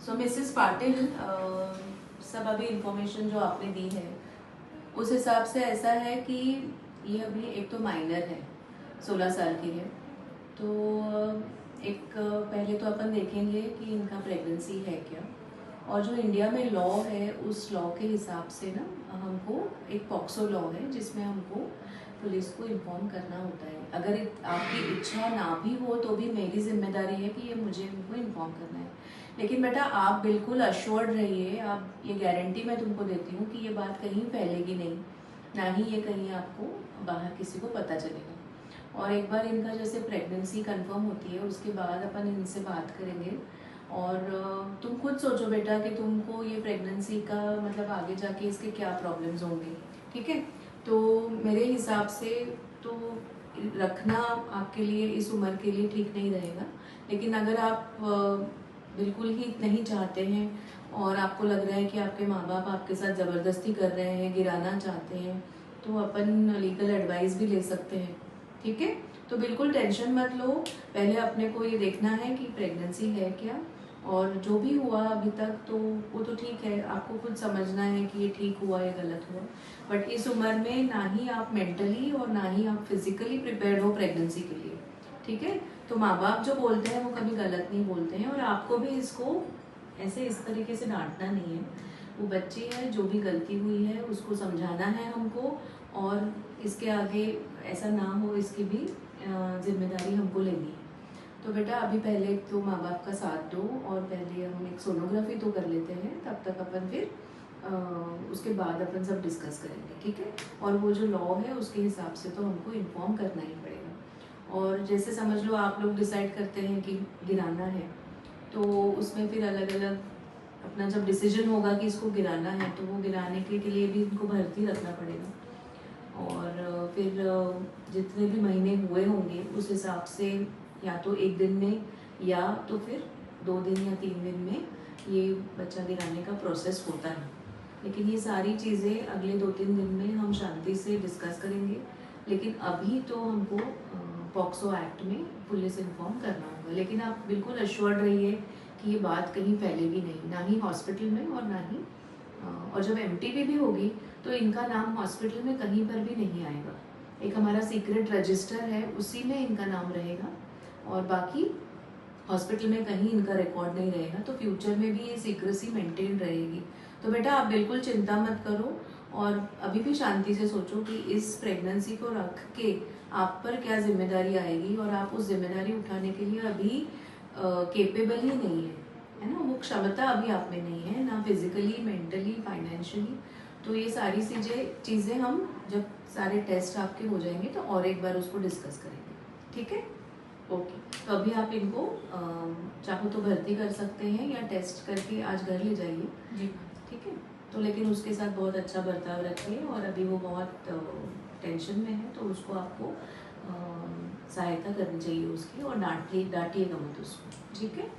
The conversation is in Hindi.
सो मिसेस पाटिल, सब अभी इंफॉर्मेशन जो आपने दी है उस हिसाब से ऐसा है कि ये अभी एक तो माइनर है, 16 साल की है। तो एक पहले तो अपन देखेंगे कि इनका प्रेगनेंसी है क्या, और जो इंडिया में लॉ है उस लॉ के हिसाब से ना हमको एक पॉक्सो लॉ है जिसमें हमको पुलिस को इन्फॉर्म करना होता है। अगर आपकी इच्छा ना भी हो तो भी मेरी जिम्मेदारी है कि ये मुझे उनको इन्फॉर्म करना है। लेकिन बेटा आप बिल्कुल अश्योर्ड रहिए, आप ये गारंटी मैं तुमको देती हूँ कि ये बात कहीं फैलेगी नहीं, ना ही ये कहीं आपको बाहर किसी को पता चलेगा। और एक बार इनका जैसे प्रेगनेंसी कंफर्म होती है उसके बाद अपन इनसे बात करेंगे। और तुम खुद सोचो बेटा कि तुमको ये प्रेगनेंसी का मतलब आगे जाके इसके क्या प्रॉब्लम्स होंगे, ठीक है। तो मेरे हिसाब से तो रखना आपके लिए इस उम्र के लिए ठीक नहीं रहेगा। लेकिन अगर आप बिल्कुल ही नहीं चाहते हैं और आपको लग रहा है कि आपके माँ बाप आपके साथ ज़बरदस्ती कर रहे हैं, गिराना चाहते हैं, तो अपन लीगल एडवाइस भी ले सकते हैं, ठीक है। तो बिल्कुल टेंशन मत लो, पहले अपने को ये देखना है कि प्रेगनेंसी है क्या, और जो भी हुआ अभी तक तो वो तो ठीक है, आपको खुद समझना है कि ये ठीक हुआ या गलत हुआ। बट इस उम्र में ना ही आप मेंटली और ना ही आप फिजिकली प्रिपेयर्ड हो प्रेगनेंसी के लिए, ठीक है। तो माँ बाप जो बोलते हैं वो कभी गलत नहीं बोलते हैं, और आपको भी इसको ऐसे इस तरीके से डांटना नहीं है। वो बच्ची है, जो भी गलती हुई है उसको समझाना है हमको, और इसके आगे ऐसा ना हो इसकी भी जिम्मेदारी हमको लेनी है। तो बेटा अभी पहले तो माँ बाप का साथ दो, और पहले हम एक सोनोग्राफी तो कर लेते हैं, तब तक अपन फिर उसके बाद अपन सब डिस्कस करेंगे, ठीक है। और वो जो लॉ है उसके हिसाब से तो हमको इन्फॉर्म करना ही पड़ेगा। और जैसे समझ लो आप लोग डिसाइड करते हैं कि गिराना है, तो उसमें फिर अलग अलग अपना जब डिसीजन होगा कि इसको गिराना है तो वो गिराने के लिए भी इनको भर्ती रखना पड़ेगा। और फिर जितने भी महीने हुए होंगे उस हिसाब से या तो एक दिन में या तो फिर 2 दिन या 3 दिन में ये बच्चा गिराने का प्रोसेस होता है। लेकिन ये सारी चीज़ें अगले 2-3 दिन में हम शांति से डिस्कस करेंगे। लेकिन अभी तो हमको पॉक्सो एक्ट में पुलिस इन्फॉर्म करना होगा। लेकिन आप बिल्कुल अश्योर्ड रहिए कि ये बात कहीं फैलेगी नहीं, ना ही हॉस्पिटल में और ना ही और जब एमटीपी भी होगी तो इनका नाम हॉस्पिटल में कहीं पर भी नहीं आएगा। एक हमारा सीक्रेट रजिस्टर है उसी में इनका नाम रहेगा, और बाकी हॉस्पिटल में कहीं इनका रिकॉर्ड नहीं रहेगा। तो फ्यूचर में भी ये सीक्रेसी मेंटेन रहेगी। तो बेटा आप बिल्कुल चिंता मत करो, और अभी भी शांति से सोचो कि इस प्रेगनेंसी को रख के आप पर क्या जिम्मेदारी आएगी, और आप उस जिम्मेदारी उठाने के लिए अभी केपेबल ही नहीं है ना। वो क्षमता अभी आप में नहीं है, ना फिजिकली, मेंटली, फाइनेंशियली। तो ये सारी चीज़ें हम जब सारे टेस्ट आपके हो जाएंगे तो और एक बार उसको डिस्कस करेंगे, ठीक है। ओके, तो अभी आप इनको चाहो तो भर्ती कर सकते हैं या टेस्ट करके आज घर ले जाइए जी, ठीक है। तो लेकिन उसके साथ बहुत अच्छा बर्ताव रखिए, और अभी वो बहुत टेंशन में है तो उसको आपको सहायता करनी चाहिए उसकी, और डांटिएगा मत उसको, ठीक है।